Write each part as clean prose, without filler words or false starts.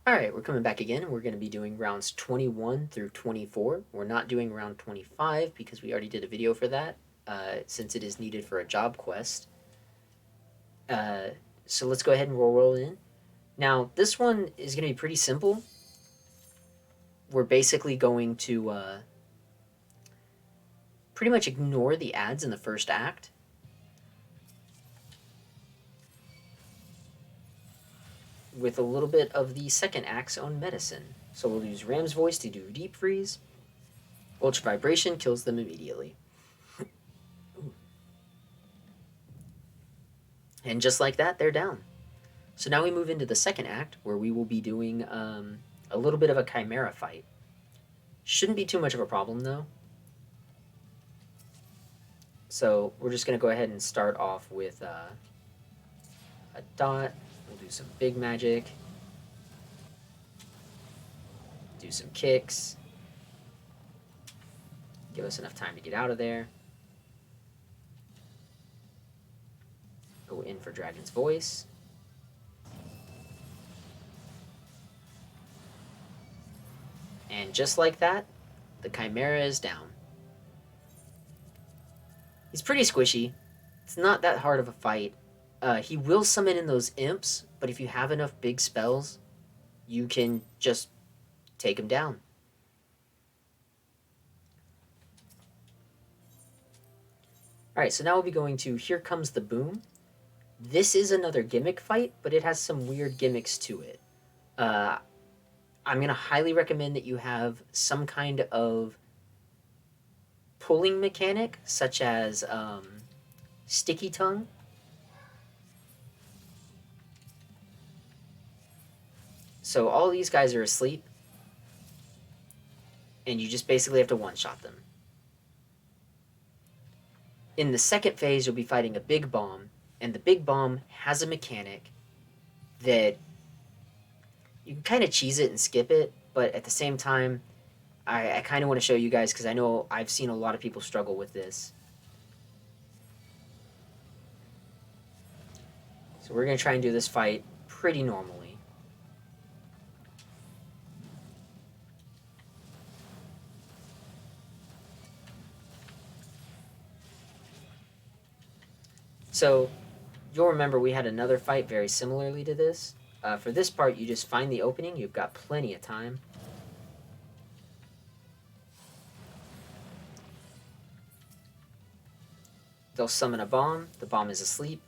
Alright, we're coming back again. We're going to be doing rounds 21 through 24. We're not doing round 25 because we already did a video for that, since it is needed for a job quest. Uh, so let's go ahead and roll in. Now, this one is going to be pretty simple. We're basically going to pretty much ignore the ads in the first act. With a little bit of the second act's own medicine. So we'll use Ram's voice to do deep freeze. Ultra vibration kills them immediately. And just like that, they're down. So now we move into the second act, where we will be doing a little bit of a chimera fight. Shouldn't be too much of a problem, though. So we're just going to go ahead and start off with a dot. We'll do some big magic. Do some kicks. Give us enough time to get out of there. Go in for Dragon's Voice. And just like that, the Chimera is down. He's pretty squishy. It's not that hard of a fight. He will summon in those imps, but if you have enough big spells, you can just take him down. Alright, so now we'll be going to Here Comes the Boom. This is another gimmick fight, but it has some weird gimmicks to it. I'm going to highly recommend that you have some kind of pulling mechanic, such as Sticky Tongue. So all these guys are asleep, and you just basically have to one-shot them. In the second phase, you'll be fighting a big bomb, and the big bomb has a mechanic that you can kind of cheese it and skip it, but at the same time, I kind of want to show you guys because I know I've seen a lot of people struggle with this. So we're going to try and do this fight pretty normally. So you'll remember we had another fight very similarly to this. For this part, you just find the opening. You've got plenty of time. They'll summon a bomb. The bomb is asleep.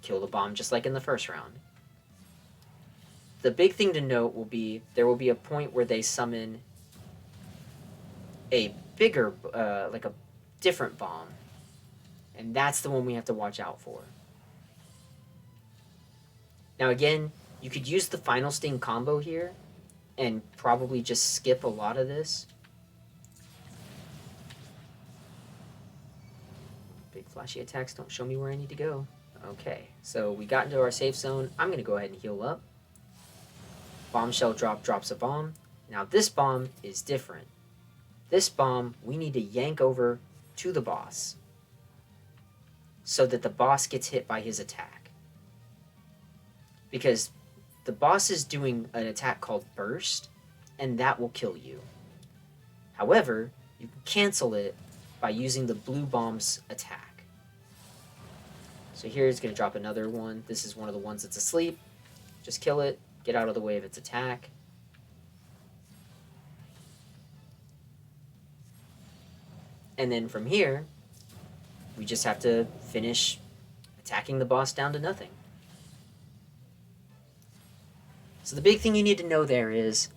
Kill the bomb just like in the first round. The big thing to note will be there will be a point where they summon a bigger, like a different bomb. And that's the one we have to watch out for. Now again, you could use the Final Sting combo here and probably just skip a lot of this. Big flashy attacks don't show me where I need to go. Okay, so we got into our safe zone. I'm going to go ahead and heal up. Bombshell drop drops a bomb. Now this bomb is different. This bomb we need to yank over to the boss so that the boss gets hit by his attack. Because the boss is doing an attack called Burst, and that will kill you. However, you can cancel it by using the blue bomb's attack. So here it's going to drop another one. This is one of the ones that's asleep. Just kill it, get out of the way of its attack. And then from here, we just have to finish attacking the boss down to nothing. So the big thing you need to know there is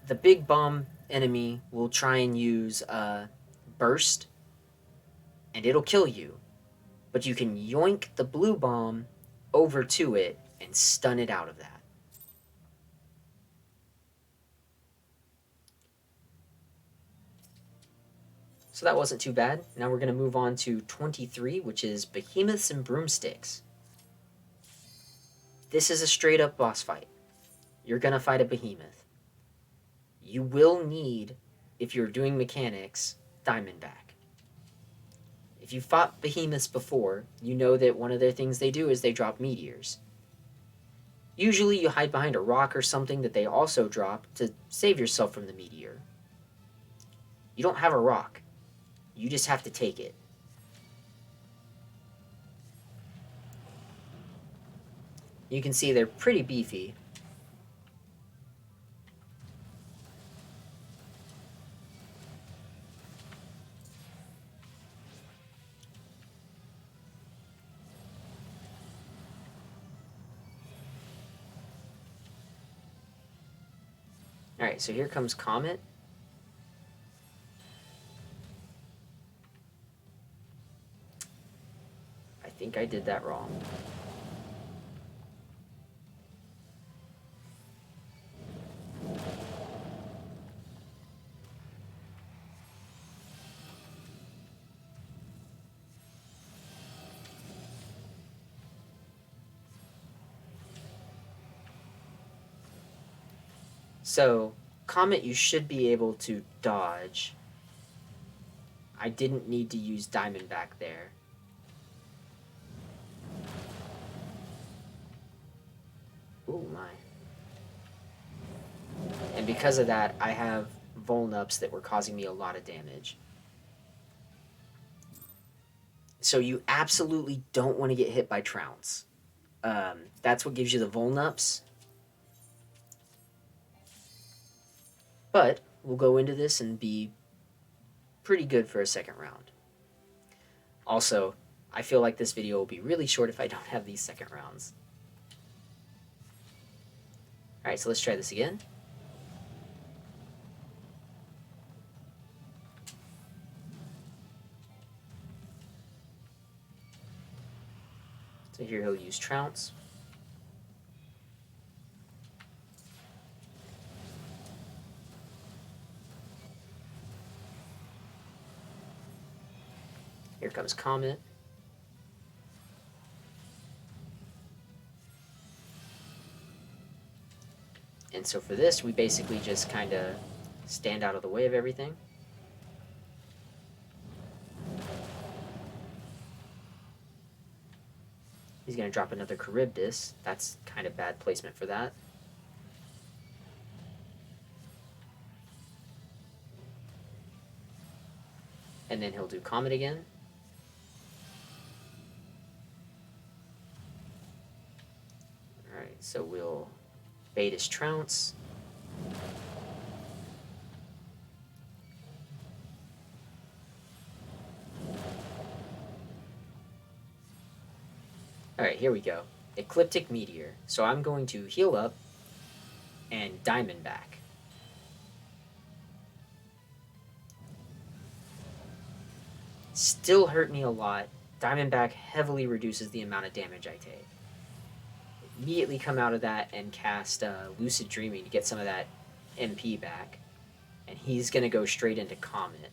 the big bomb enemy will try and use Burst, and it'll kill you. But you can yoink the blue bomb over to it and stun it out of that. So that wasn't too bad. Now we're going to move on to 23, which is Behemoths and Broomsticks. This is a straight up boss fight. You're going to fight a behemoth. You will need, if you're doing mechanics, Diamondback. If you fought behemoths before, you know that one of their things they do is they drop meteors. Usually you hide behind a rock or something that they also drop to save yourself from the meteor. You don't have a rock. You just have to take it. You can see they're pretty beefy. Alright, so here comes Comet. I think I did that wrong. So, Comet you should be able to dodge. I didn't need to use Diamondback there. Ooh, my. And because of that, I have Vulnups that were causing me a lot of damage. So you absolutely don't want to get hit by Trounce. That's what gives you the Vulnups. But we'll go into this and be pretty good for a second round. Also, I feel like this video will be really short if I don't have these second rounds. Alright, so let's try this again. So here he'll use Trounce. Here comes Comet. And so for this, we basically just kind of stand out of the way of everything. He's going to drop another Charybdis. That's kind of bad placement for that. And then he'll do Comet again. Alright, so we'll bait his Trounce. Alright, here we go. Ecliptic Meteor. So I'm going to heal up and Diamondback. Still hurt me a lot. Diamondback heavily reduces the amount of damage I take. Immediately come out of that and cast Lucid Dreaming to get some of that MP back. And he's going to go straight into Comet.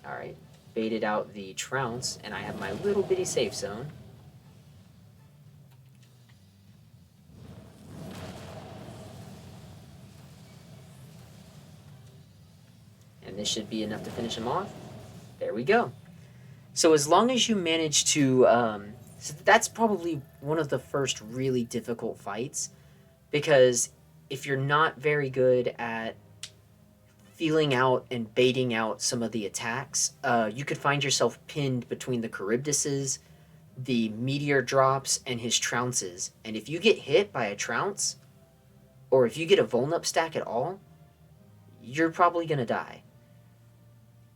Alright, baited out the Trounce, and I have my little bitty safe zone. And this should be enough to finish him off. There we go. So as long as you manage to... so that's probably one of the first really difficult fights, because if you're not very good at feeling out and baiting out some of the attacks, you could find yourself pinned between the Charybdises, the Meteor drops, and his Trounces. And if you get hit by a Trounce, or if you get a Vulnup stack at all, you're probably going to die.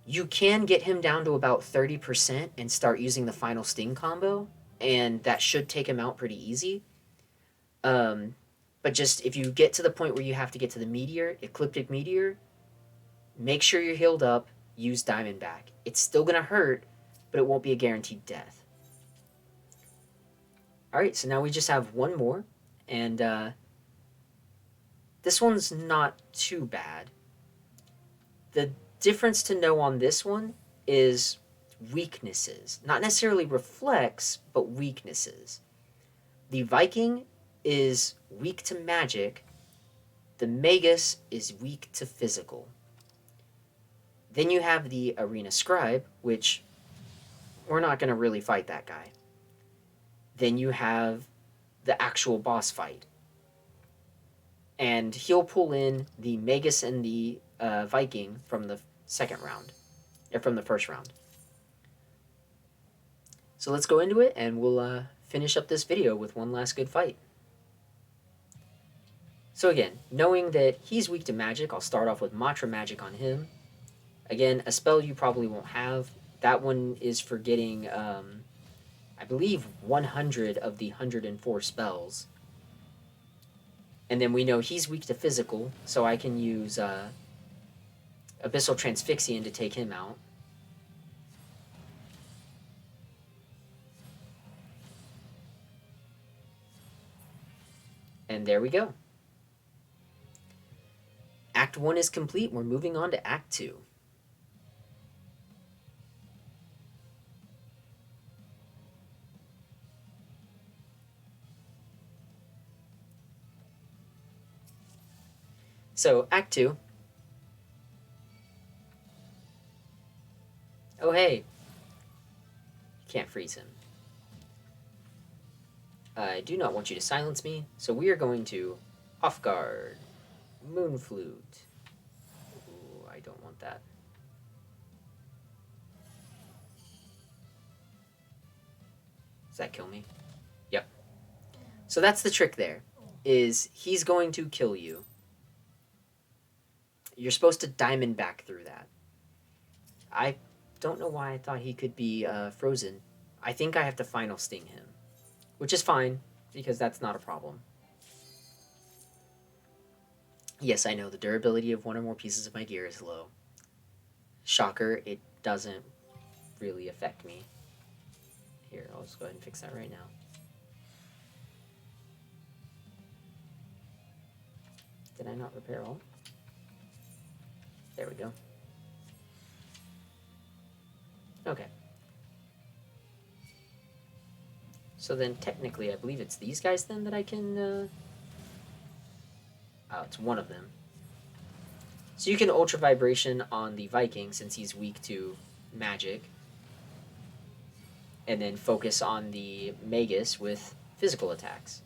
You can get him down to about 30% and start using the Final Sting combo, and that should take him out pretty easy. But just if you get to the point where you have to get to the Meteor, Ecliptic Meteor, make sure you're healed up, use Diamondback. It's still going to hurt, but it won't be a guaranteed death. Alright, so now we just have one more, and this one's not too bad. The difference to know on this one is weaknesses. Not necessarily reflex, but weaknesses. The Viking is weak to magic. The Magus is weak to physical. Then you have the Arena Scribe, which we're not going to really fight that guy. then you have the actual boss fight. And he'll pull in the Magus and the Viking from the second round, or from the first round. So let's go into it, and we'll finish up this video with one last good fight. So again, knowing that he's weak to magic, I'll start off with Matra Magic on him. Again, a spell you probably won't have. That one is for getting, I believe, 100 of the 104 spells. And then we know he's weak to physical, so I can use Abyssal Transfixion to take him out. And there we go. Act 1 is complete. We're moving on to Act 2. So, Act 2. Oh, hey. Can't freeze him. I do not want you to silence me, so we are going to Off Guard, Moon Flute. Ooh, I don't want that. Does that kill me? Yep. So that's the trick there, is he's going to kill you. You're supposed to diamond back through that. I don't know why I thought he could be frozen. I think I have to Final Sting him, which is fine, because that's not a problem. Yes, I know, the durability of one or more pieces of my gear is low. Shocker, it doesn't really affect me. Here, I'll just go ahead and fix that right now. Did I not repair all? There we go. Okay. So then technically I believe it's these guys then that I can... Oh, it's one of them. So you can Ultra Vibration on the Viking since he's weak to magic. And then focus on the Magus with physical attacks.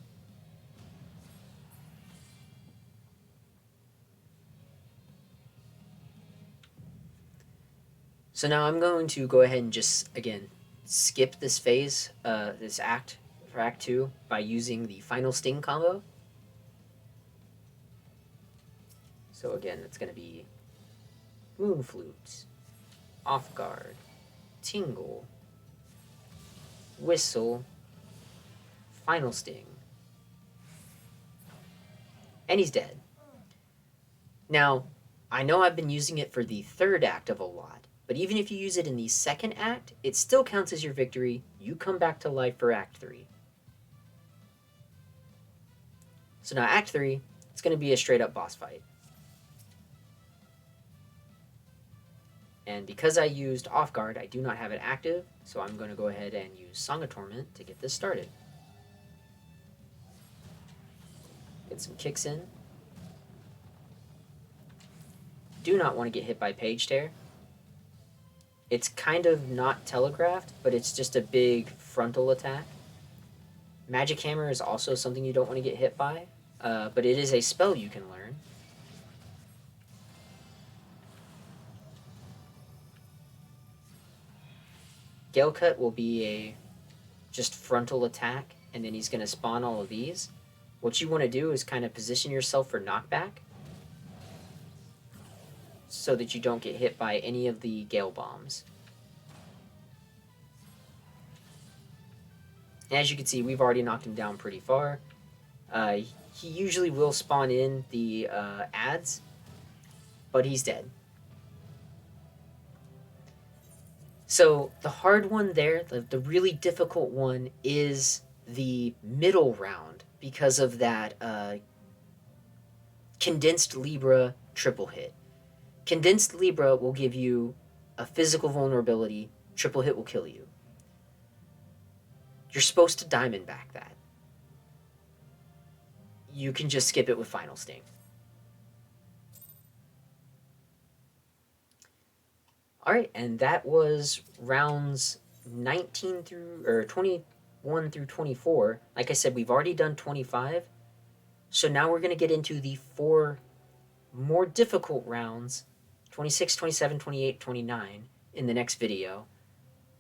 So now I'm going to go ahead and just, again, skip this phase, this act, for Act 2, by using the Final Sting combo. So again, it's going to be Moon Flute, Off Guard, Tingle, Whistle, Final Sting. And he's dead. Now, I know I've been using it for the third act of a lot, but even if you use it in the second act, it still counts as your victory. You come back to life for Act 3. So now Act 3, it's going to be a straight up boss fight. And because I used Off Guard, I do not have it active, so I'm going to go ahead and use Song of Torment to get this started. Get some kicks in. Do not want to get hit by Page Tear. It's kind of not telegraphed, but it's just a big frontal attack. Magic Hammer is also something you don't want to get hit by, but it is a spell you can learn. Gale Cut will be a just frontal attack, and then he's going to spawn all of these. What you want to do is kind of position yourself for knockback so that you don't get hit by any of the Gale Bombs. And as you can see, we've already knocked him down pretty far. He usually will spawn in the ads, but he's dead. So the hard one there, the really difficult one, is the middle round because of that Condensed Libra triple hit. Condensed Libra will give you a physical vulnerability. Triple hit will kill you. You're supposed to diamond back that. You can just skip it with Final Sting. All right, and that was rounds 19 through, or 21 21 through 24. Like I said, we've already done 25. So now we're going to get into the 4 more difficult rounds, 26, 27, 28, 29, in the next video.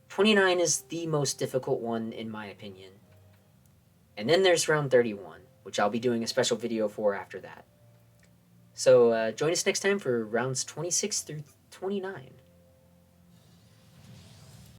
29 is the most difficult one in my opinion. And then there's round 31, which I'll be doing a special video for after that. So join us next time for rounds 26 through 29.